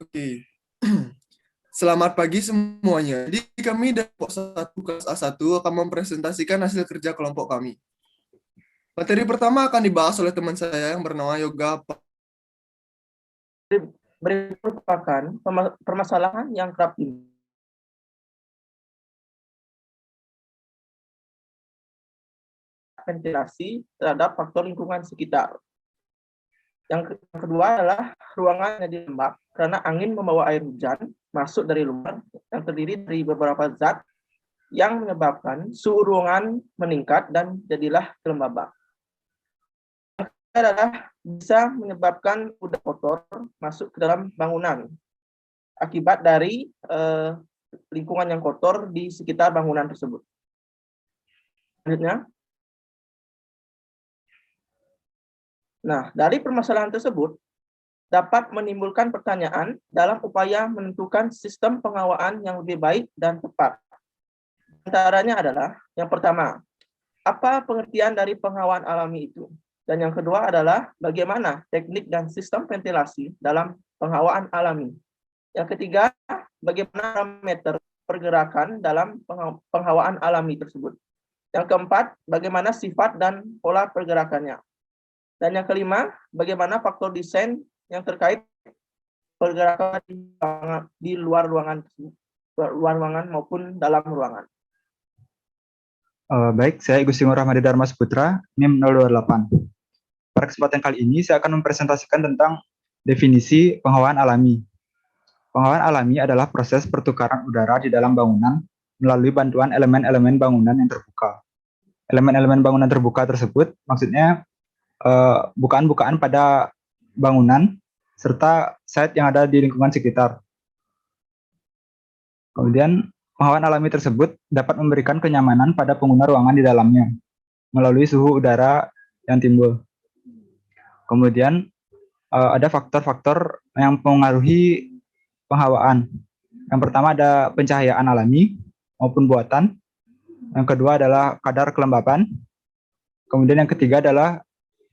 Oke. Selamat pagi semuanya. Jadi kami dari kelompok 1 kelas A1 akan mempresentasikan hasil kerja kelompok kami. Materi pertama akan dibahas oleh teman saya yang bernama Yoga. Berikut merupakan permasalahan yang kerap timbul. Ventilasi terhadap faktor lingkungan sekitar. Yang kedua adalah ruangan yang lembab karena angin membawa air hujan masuk dari luar yang terdiri dari beberapa zat yang menyebabkan suhu ruangan meningkat dan jadilah kelembaban. Yang ketiga adalah bisa menyebabkan udara kotor masuk ke dalam bangunan akibat dari lingkungan yang kotor di sekitar bangunan tersebut. Selanjutnya, nah, dari permasalahan tersebut dapat menimbulkan pertanyaan dalam upaya menentukan sistem pengawaan yang lebih baik dan tepat. Antaranya adalah, yang pertama, apa pengertian dari pengawaan alami itu? Dan yang kedua adalah bagaimana teknik dan sistem ventilasi dalam pengawaan alami. Yang ketiga, bagaimana parameter pergerakan dalam pengawaan alami tersebut. Yang keempat, bagaimana sifat dan pola pergerakannya. Dan yang kelima, bagaimana faktor desain yang terkait pergerakan di luar ruangan maupun dalam ruangan. Baik, saya Igusti Ngurah Rahmadi Dharma Saputra, NIM 028. Pada kesempatan kali ini, saya akan mempresentasikan tentang definisi penghawaan alami. Penghawaan alami adalah proses pertukaran udara di dalam bangunan melalui bantuan elemen-elemen bangunan yang terbuka. Elemen-elemen bangunan terbuka tersebut maksudnya bukaan-bukaan pada bangunan serta site yang ada di lingkungan sekitar. Kemudian, penghawaan alami tersebut dapat memberikan kenyamanan pada pengguna ruangan di dalamnya melalui suhu udara yang timbul. Kemudian, ada faktor-faktor yang mempengaruhi penghawaan. Yang pertama ada pencahayaan alami maupun buatan. Yang kedua adalah kadar kelembapan. Kemudian yang ketiga adalah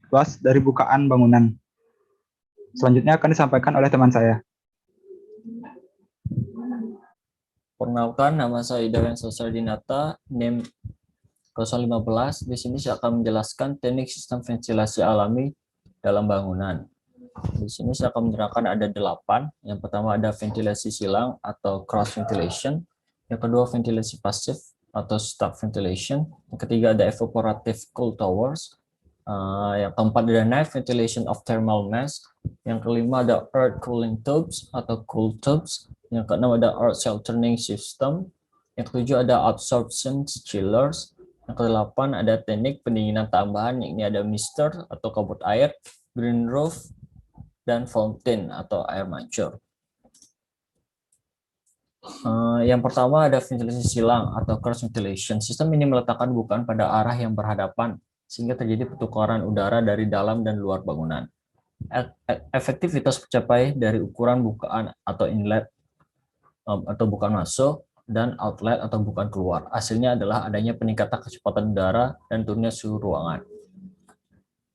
luas dari bukaan bangunan. Selanjutnya akan disampaikan oleh teman saya. Perkenalkan, nama saya Idawan Sosardinata, NIM 015. Di sini saya akan menjelaskan teknik sistem ventilasi alami dalam bangunan. Di sini saya akan menerangkan ada 8. Yang pertama ada ventilasi silang atau cross ventilation. Yang kedua ventilasi pasif atau stuck ventilation. Yang ketiga ada evaporative cool towers. Yang keempat ada night ventilation of thermal mass. Yang kelima ada earth cooling tubes atau cool tubes. Yang keenam ada earth sheltering system. Yang ketujuh ada absorption chillers. Yang kedelapan ada teknik pendinginan tambahan, ini ada mister atau kabut air, green roof, dan fountain atau air mancur. Yang pertama ada ventilasi silang atau cross ventilation. Sistem ini meletakkan bukaan pada arah yang berhadapan sehingga terjadi pertukaran udara dari dalam dan luar bangunan. Efektivitas tercapai dari ukuran bukaan atau inlet atau bukaan masuk dan outlet atau bukaan keluar. Hasilnya adalah adanya peningkatan kecepatan udara dan turunnya suhu ruangan.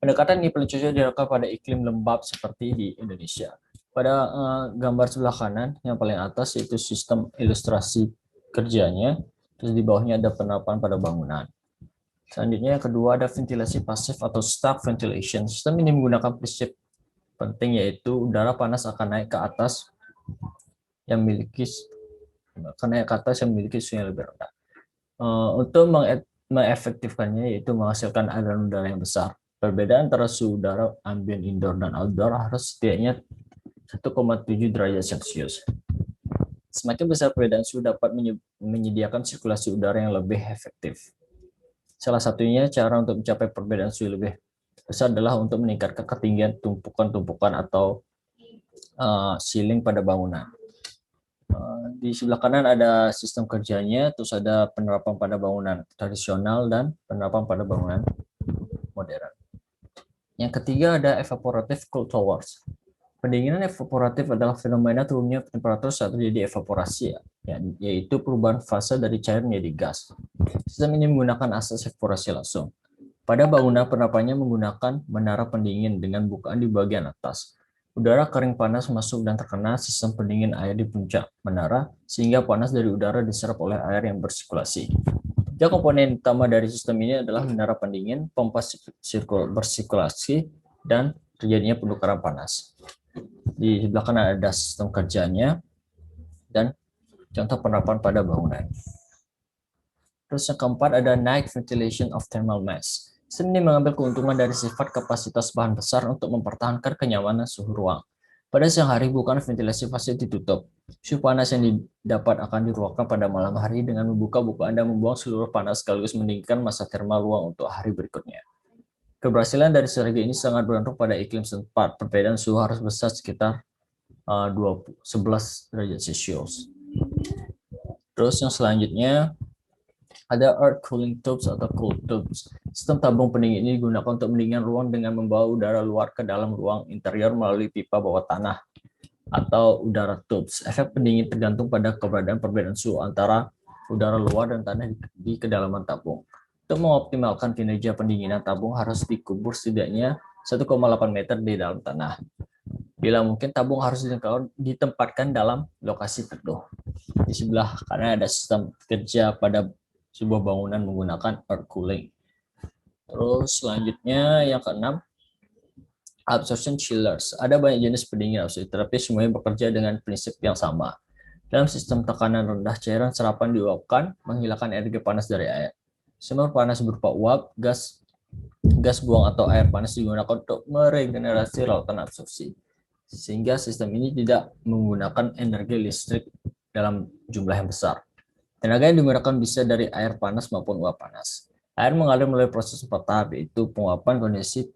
Pendekatan ini paling cocok dilakukan pada iklim lembab seperti di Indonesia. Pada gambar sebelah kanan yang paling atas yaitu sistem ilustrasi kerjanya, terus di bawahnya ada penerapan pada bangunan. Selanjutnya yang kedua ada ventilasi pasif atau stuck ventilation. Sistem ini menggunakan prinsip penting yaitu udara panas akan naik ke atas yang memiliki suhu yang lebih rendah. Untuk mengefektifkannya yaitu menghasilkan aliran udara yang besar. Perbedaan antara suhu udara ambient indoor dan outdoor harus setidaknya 1,7 derajat Celcius. Semakin besar perbedaan suhu dapat menyediakan sirkulasi udara yang lebih efektif. Salah satunya cara untuk mencapai perbedaan suhu lebih besar adalah untuk meningkatkan ketinggian tumpukan-tumpukan atau ceiling pada bangunan. Di sebelah kanan ada sistem kerjanya, terus ada penerapan pada bangunan tradisional dan penerapan pada bangunan modern. Yang ketiga ada evaporative cool towers. Pendinginan evaporatif adalah fenomena turunnya temperatur saat terjadi evaporasi, yaitu perubahan fase dari cair menjadi gas. Sistem ini menggunakan asas evaporasi langsung. Pada bangunan penerapannya menggunakan menara pendingin dengan bukaan di bagian atas. Udara kering panas masuk dan terkena sistem pendingin air di puncak menara, sehingga panas dari udara diserap oleh air yang bersirkulasi. Tiga komponen utama dari sistem ini adalah menara pendingin, pompa bersirkulasi, dan terjadinya penukaran panas. Di sebelah kanan ada sistem kerjanya dan contoh penerapan pada bangunan. Terus yang keempat ada night ventilation of thermal mass. Sistem ini mengambil keuntungan dari sifat kapasitas bahan besar untuk mempertahankan kenyamanan suhu ruang. Pada siang hari bukan ventilasi pasti ditutup. Suhu panas yang didapat akan diruangkan pada malam hari dengan membuka bukaan dan membuang seluruh panas sekaligus mendinginkan massa termal ruang untuk hari berikutnya. Keberhasilan dari strategi ini sangat bergantung pada iklim setempat. Perbedaan suhu harus besar sekitar 11 derajat Celcius. Terus yang selanjutnya ada earth cooling tubes atau cool tubes. Sistem tabung pendingin ini digunakan untuk mendinginkan ruang dengan membawa udara luar ke dalam ruang interior melalui pipa bawah tanah atau udara tubes. Efek pendingin tergantung pada keberadaan perbedaan suhu antara udara luar dan tanah di kedalaman tabung. Untuk mengoptimalkan kinerja pendinginan tabung harus dikubur setidaknya 1,8 meter di dalam tanah. Bila mungkin tabung harus ditempatkan dalam lokasi teduh. Di sebelah kanan ada sistem kerja pada sebuah bangunan menggunakan earth cooling. Terus selanjutnya yang keenam, absorption chillers. Ada banyak jenis pendingin absorpsi, tetapi semuanya bekerja dengan prinsip yang sama. Dalam sistem tekanan rendah, cairan serapan diuapkan, menghilangkan energi panas dari air. Sumber panas berupa uap, gas buang atau air panas digunakan untuk meregenerasi lautan absorpsi. Sehingga sistem ini tidak menggunakan energi listrik dalam jumlah yang besar. Tenaga yang digunakan bisa dari air panas maupun uap panas. Air mengalir melalui proses 4 tahap, yaitu penguapan, kondensasi,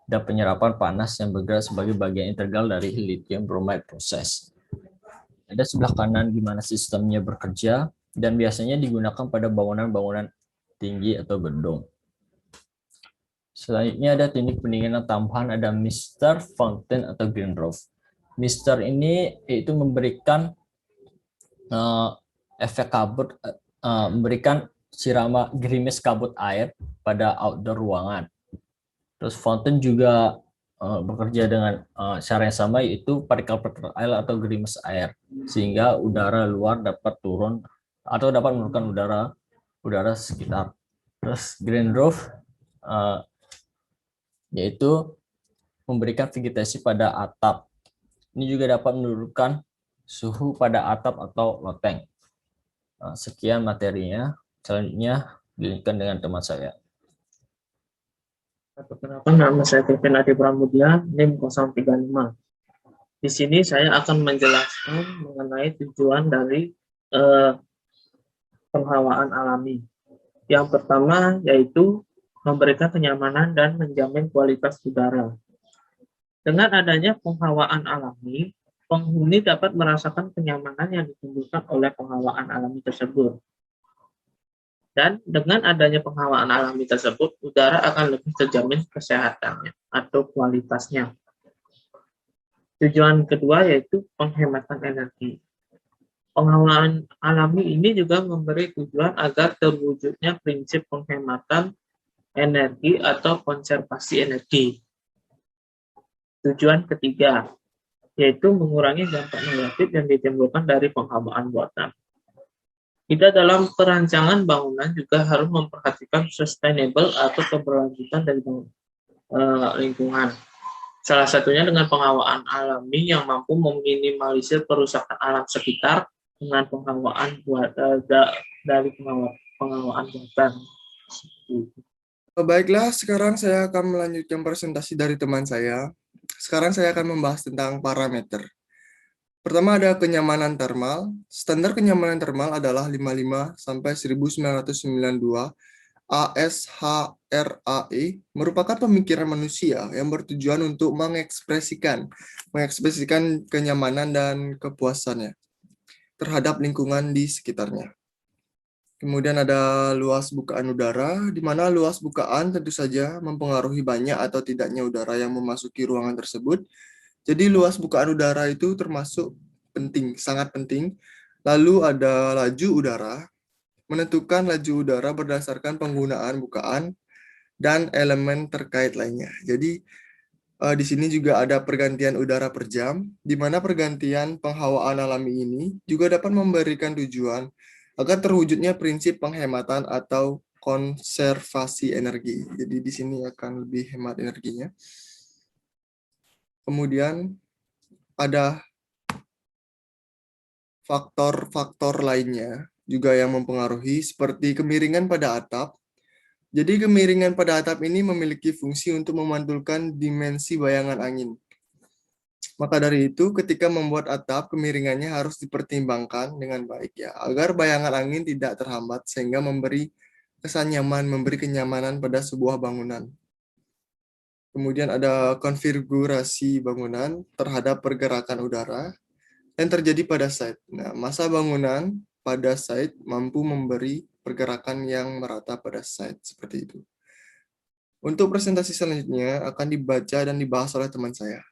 dan penyerapan panas yang bergerak sebagai bagian integral dari lithium bromide proses. Ada sebelah kanan di mana sistemnya bekerja dan biasanya digunakan pada bangunan-bangunan tinggi atau gedung. Selanjutnya ada teknik pendinginan tambahan, ada mister, fountain, atau green roof. Mister ini yaitu memberikan efek kabut, memberikan sirama gerimis kabut air pada outdoor ruangan. Terus fountain juga bekerja dengan cara yang sama, yaitu partikel air atau gerimis air, sehingga udara luar dapat turun atau dapat menurunkan udara sekitar. Terus green roof yaitu memberikan vegetasi pada atap. Ini juga dapat menurunkan suhu pada atap atau loteng. Sekian materinya. Selanjutnya dilanjutkan dengan teman saya. Perkenalkan, nama saya Kevin Adi Pramudia, NIM 035. Di sini saya akan menjelaskan mengenai tujuan dari penghawaan alami. Yang pertama yaitu memberikan kenyamanan dan menjamin kualitas udara. Dengan adanya penghawaan alami, penghuni dapat merasakan kenyamanan yang ditimbulkan oleh penghawaan alami tersebut. Dan dengan adanya penghawaan alami tersebut, udara akan lebih terjamin kesehatannya atau kualitasnya. Tujuan kedua yaitu penghematan energi. Penghawaan alami ini juga memberi tujuan agar terwujudnya prinsip penghematan energi atau konservasi energi. Tujuan ketiga yaitu mengurangi dampak negatif yang ditimbulkan dari penghawaan buatan. Kita dalam perancangan bangunan juga harus memperhatikan sustainable atau keberlanjutan dari lingkungan. Salah satunya dengan penghawaan alami yang mampu meminimalisir kerusakan alam sekitar dengan penghawaan dari penghawaan buatan. Baiklah, sekarang saya akan melanjutkan presentasi dari teman saya. Sekarang saya akan membahas tentang parameter. Pertama ada kenyamanan termal. Standar kenyamanan termal adalah 55 sampai 1992 ASHRAE, merupakan pemikiran manusia yang bertujuan untuk mengekspresikan kenyamanan dan kepuasannya terhadap lingkungan di sekitarnya. Kemudian ada luas bukaan udara, di mana luas bukaan tentu saja mempengaruhi banyak atau tidaknya udara yang memasuki ruangan tersebut. Jadi luas bukaan udara itu termasuk penting, sangat penting. Lalu ada laju udara, menentukan laju udara berdasarkan penggunaan bukaan dan elemen terkait lainnya. Jadi Di sini juga ada pergantian udara per jam, di mana pergantian penghawaan alami ini juga dapat memberikan tujuan agar terwujudnya prinsip penghematan atau konservasi energi. Jadi di sini akan lebih hemat energinya. Kemudian ada faktor-faktor lainnya juga yang mempengaruhi seperti kemiringan pada atap. Jadi kemiringan pada atap ini memiliki fungsi untuk memantulkan dimensi bayangan angin. Maka dari itu, ketika membuat atap, kemiringannya harus dipertimbangkan dengan baik ya, agar bayangan angin tidak terhambat sehingga memberi kesan nyaman, memberi kenyamanan pada sebuah bangunan. Kemudian ada konfigurasi bangunan terhadap pergerakan udara yang terjadi pada site. Nah, massa bangunan pada site mampu memberi pergerakan yang merata pada site, seperti itu. Untuk presentasi selanjutnya akan dibaca dan dibahas oleh teman saya.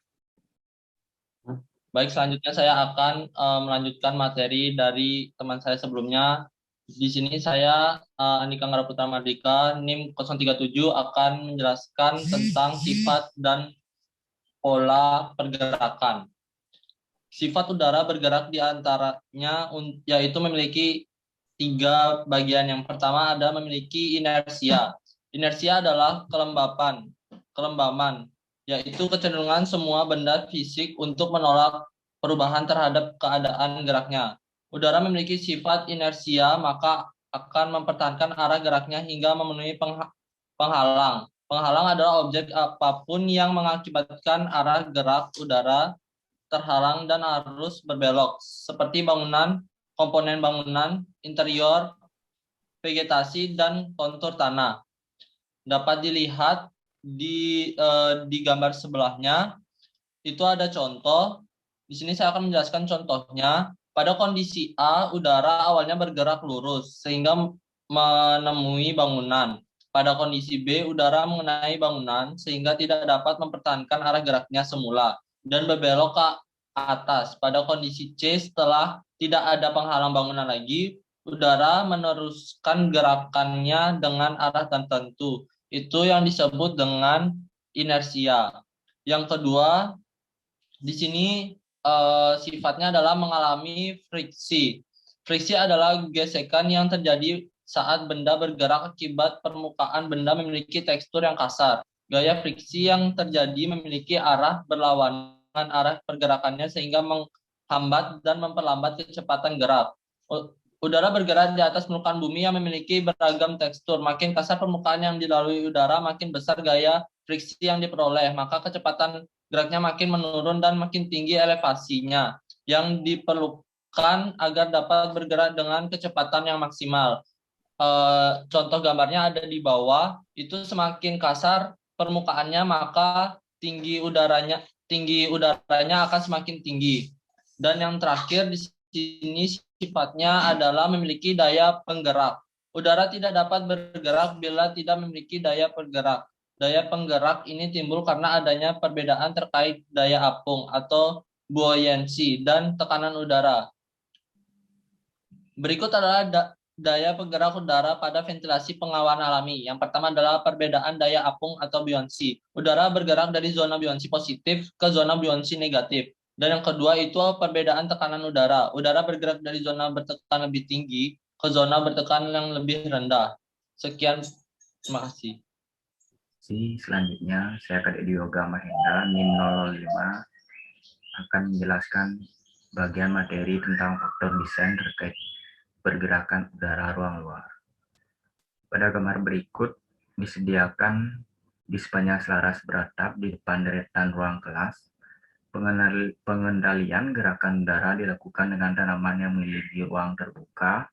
Baik, selanjutnya saya akan melanjutkan materi dari teman saya sebelumnya. Di sini saya, Andika Ngaraputra Mardika, NIM 037, akan menjelaskan tentang sifat dan pola pergerakan. Sifat udara bergerak di antaranya yaitu memiliki 3 bagian. Yang pertama ada memiliki inersia. Inersia adalah kelembaman, yaitu kecenderungan semua benda fisik untuk menolak perubahan terhadap keadaan geraknya. Udara memiliki sifat inersia, maka akan mempertahankan arah geraknya hingga memenuhi penghalang. Penghalang adalah objek apapun yang mengakibatkan arah gerak udara terhalang dan harus berbelok, seperti bangunan, komponen bangunan, interior, vegetasi, dan kontur tanah. Dapat dilihat di gambar sebelahnya, itu ada contoh. Di sini saya akan menjelaskan contohnya. Pada kondisi A, udara awalnya bergerak lurus sehingga menemui bangunan. Pada kondisi B, udara mengenai bangunan sehingga tidak dapat mempertahankan arah geraknya semula dan berbelok ke atas. Pada kondisi C, setelah tidak ada penghalang bangunan lagi, udara meneruskan gerakannya dengan arah tertentu. Itu yang disebut dengan inersia. Yang kedua, di sini sifatnya adalah mengalami friksi. Friksi adalah gesekan yang terjadi saat benda bergerak akibat permukaan benda memiliki tekstur yang kasar. Gaya friksi yang terjadi memiliki arah berlawanan arah pergerakannya sehingga menghambat dan memperlambat kecepatan gerak. Udara bergerak di atas permukaan bumi yang memiliki beragam tekstur. Makin kasar permukaan yang dilalui udara, makin besar gaya friksi yang diperoleh. Maka kecepatan geraknya makin menurun dan makin tinggi elevasinya yang diperlukan agar dapat bergerak dengan kecepatan yang maksimal. Contoh gambarnya ada di bawah. Itu semakin kasar permukaannya, maka tinggi udaranya akan semakin tinggi. Dan yang terakhir di sini sifatnya adalah memiliki daya penggerak. Udara tidak dapat bergerak bila tidak memiliki daya penggerak. Daya penggerak ini timbul karena adanya perbedaan terkait daya apung atau buoyancy dan tekanan udara. Berikut adalah daya penggerak udara pada ventilasi pengawaan alami. Yang pertama adalah perbedaan daya apung atau buoyancy. Udara bergerak dari zona buoyancy positif ke zona buoyancy negatif. Dan yang kedua itu perbedaan tekanan udara. Udara bergerak dari zona bertekan lebih tinggi ke zona bertekan yang lebih rendah. Sekian, terima kasih. Selanjutnya, saya Kadek Yoga Mahendra, NIM 005, akan menjelaskan bagian materi tentang faktor desain terkait pergerakan udara ruang luar. Pada gambar berikut, disediakan di sepanjang selaras beratap di depan deretan ruang kelas, pengendalian gerakan udara dilakukan dengan tanaman yang memiliki ruang terbuka,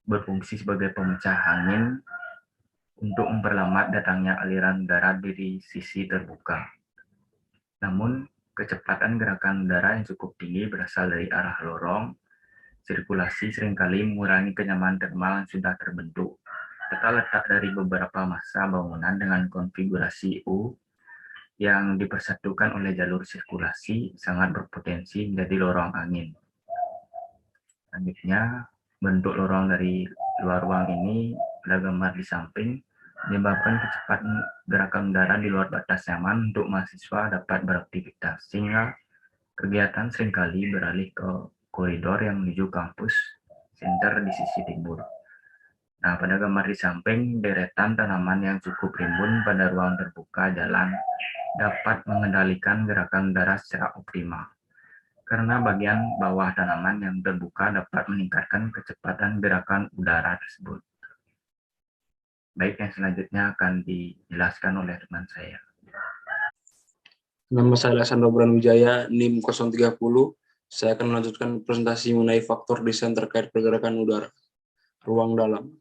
berfungsi sebagai pemecah angin, untuk memperlambat datangnya aliran udara dari sisi terbuka. Namun, kecepatan gerakan udara yang cukup tinggi berasal dari arah lorong, sirkulasi seringkali mengurangi kenyamanan termal yang sudah terbentuk. Tata letak dari beberapa massa bangunan dengan konfigurasi U yang dipersatukan oleh jalur sirkulasi sangat berpotensi menjadi lorong angin. Selanjutnya, bentuk lorong dari luar ruang ini pada gambar di samping menyebabkan kecepatan gerakan udara di luar batas nyaman untuk mahasiswa dapat beraktivitas, sehingga kegiatan seringkali beralih ke koridor yang menuju kampus center di sisi timur. Nah, pada gambar di samping, deretan tanaman yang cukup rimbun pada ruang terbuka jalan dapat mengendalikan gerakan udara secara optimal. Karena bagian bawah tanaman yang terbuka dapat meningkatkan kecepatan gerakan udara tersebut. Baik, yang selanjutnya akan dijelaskan oleh teman saya. Nama saya Alexander Branuwijaya, NIM 030. Saya akan melanjutkan presentasi mengenai faktor desain terkait pergerakan udara. Ruang dalam.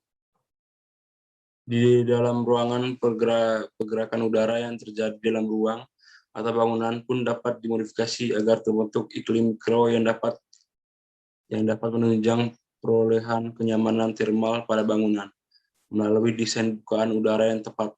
Di dalam ruangan, pergerakan udara yang terjadi dalam ruang atau bangunan pun dapat dimodifikasi agar terbentuk iklim mikro yang dapat menunjang perolehan kenyamanan termal pada bangunan melalui desain bukaan udara yang tepat.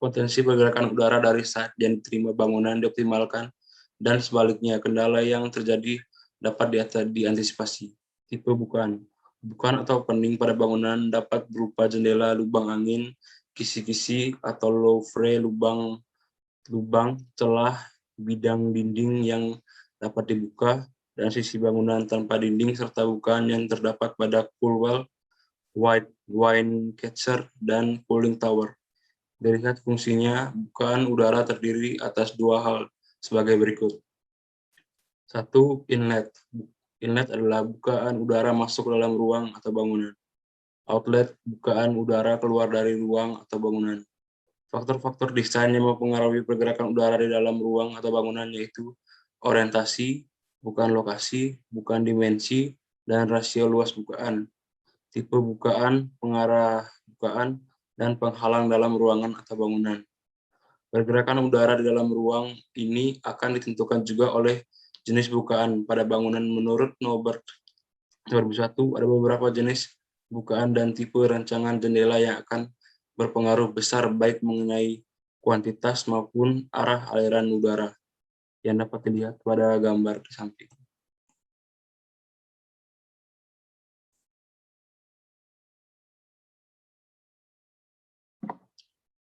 Potensi pergerakan udara dari saat yang diterima bangunan dioptimalkan, dan sebaliknya kendala yang terjadi dapat diantisipasi. Tipe bukaan. Bukaan atau opening pada bangunan dapat berupa jendela, lubang angin, kisi-kisi, atau louvre, lubang, celah, bidang dinding yang dapat dibuka, dan sisi bangunan tanpa dinding, serta bukaan yang terdapat pada cool well, wine catcher, dan cooling tower. Dilihat fungsinya, bukaan udara terdiri atas dua hal sebagai berikut. 1. Inlet. Inlet adalah bukaan udara masuk ke dalam ruang atau bangunan. Outlet, bukaan udara keluar dari ruang atau bangunan. Faktor-faktor desain yang mempengaruhi pergerakan udara di dalam ruang atau bangunan yaitu orientasi, bukaan lokasi, bukaan dimensi, dan rasio luas bukaan. Tipe bukaan, pengarah bukaan, dan penghalang dalam ruangan atau bangunan. Pergerakan udara di dalam ruang ini akan ditentukan juga oleh jenis bukaan pada bangunan. Menurut Norbert 2001, ada beberapa jenis bukaan dan tipe rancangan jendela yang akan berpengaruh besar baik mengenai kuantitas maupun arah aliran udara yang dapat dilihat pada gambar di samping.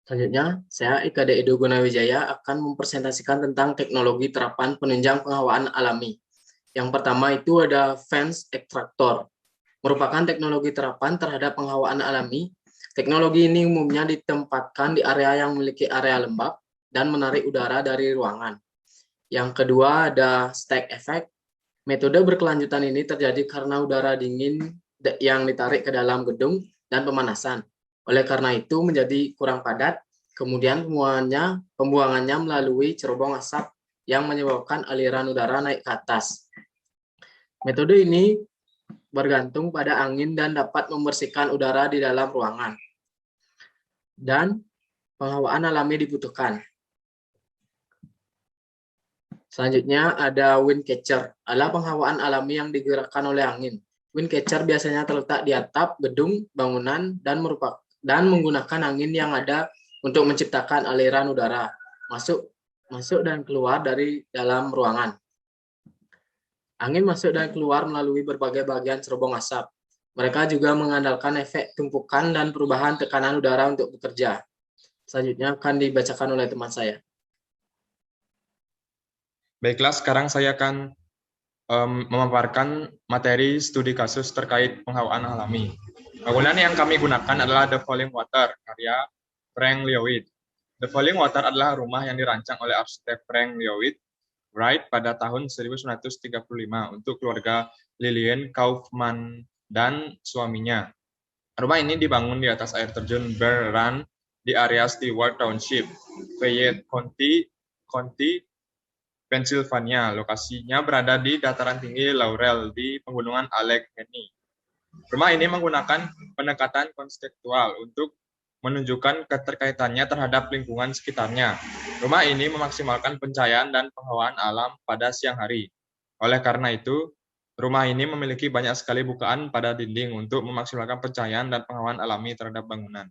Selanjutnya, saya Ika D. Edo Gunawijaya akan mempresentasikan tentang teknologi terapan penunjang penghawaan alami. Yang pertama itu ada fans extractor, merupakan teknologi terapan terhadap penghawaan alami. Teknologi ini umumnya ditempatkan di area yang memiliki area lembab dan menarik udara dari ruangan. Yang kedua ada stack effect. Metode berkelanjutan ini terjadi karena udara dingin yang ditarik ke dalam gedung dan pemanasan. Oleh karena itu menjadi kurang padat, kemudian pembuangannya melalui cerobong asap yang menyebabkan aliran udara naik ke atas. Metode ini bergantung pada angin dan dapat membersihkan udara di dalam ruangan. Dan penghawaan alami dibutuhkan. Selanjutnya ada wind catcher, adalah penghawaan alami yang digerakkan oleh angin. Wind catcher biasanya terletak di atap, gedung, bangunan, dan menggunakan angin yang ada untuk menciptakan aliran udara masuk dan keluar dari dalam ruangan. Angin masuk dan keluar melalui berbagai bagian cerobong asap. Mereka juga mengandalkan efek tumpukan dan perubahan tekanan udara untuk bekerja. Selanjutnya akan dibacakan oleh teman saya. Baiklah, sekarang saya akan memaparkan materi studi kasus terkait penghawaan alami. Bangunan yang kami gunakan adalah The Falling Water, karya Frank Lloyd. The Falling Water adalah rumah yang dirancang oleh arsitek Frank Lloyd Wright pada tahun 1935 untuk keluarga Lillian Kaufman dan suaminya. Rumah ini dibangun di atas air terjun Bear Run di area Stewart Township, Fayette County, Pennsylvania. Lokasinya berada di dataran tinggi Laurel di pegunungan Allegheny. Rumah ini menggunakan pendekatan konseptual untuk menunjukkan keterkaitannya terhadap lingkungan sekitarnya. Rumah ini memaksimalkan pencahayaan dan penghawaan alam pada siang hari. Oleh karena itu, rumah ini memiliki banyak sekali bukaan pada dinding untuk memaksimalkan pencahayaan dan penghawaan alami terhadap bangunan.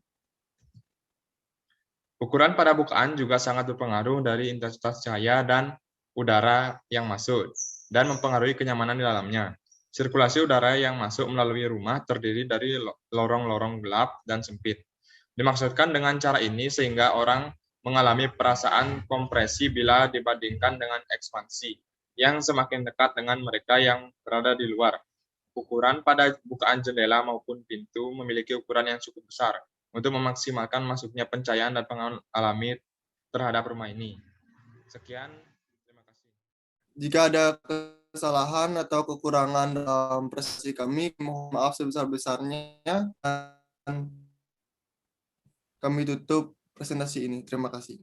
Ukuran pada bukaan juga sangat berpengaruh dari intensitas cahaya dan udara yang masuk dan mempengaruhi kenyamanan di dalamnya. Sirkulasi udara yang masuk melalui rumah terdiri dari lorong-lorong gelap dan sempit. Dimaksudkan dengan cara ini sehingga orang mengalami perasaan kompresi bila dibandingkan dengan ekspansi, yang semakin dekat dengan mereka yang berada di luar. Ukuran pada bukaan jendela maupun pintu memiliki ukuran yang cukup besar untuk memaksimalkan masuknya pencahayaan dan pengaruh alami terhadap rumah ini. Sekian, terima kasih. Jika ada kesalahan atau kekurangan dalam presentasi kami, mohon maaf sebesar-besarnya. Dan kami tutup presentasi ini. Terima kasih.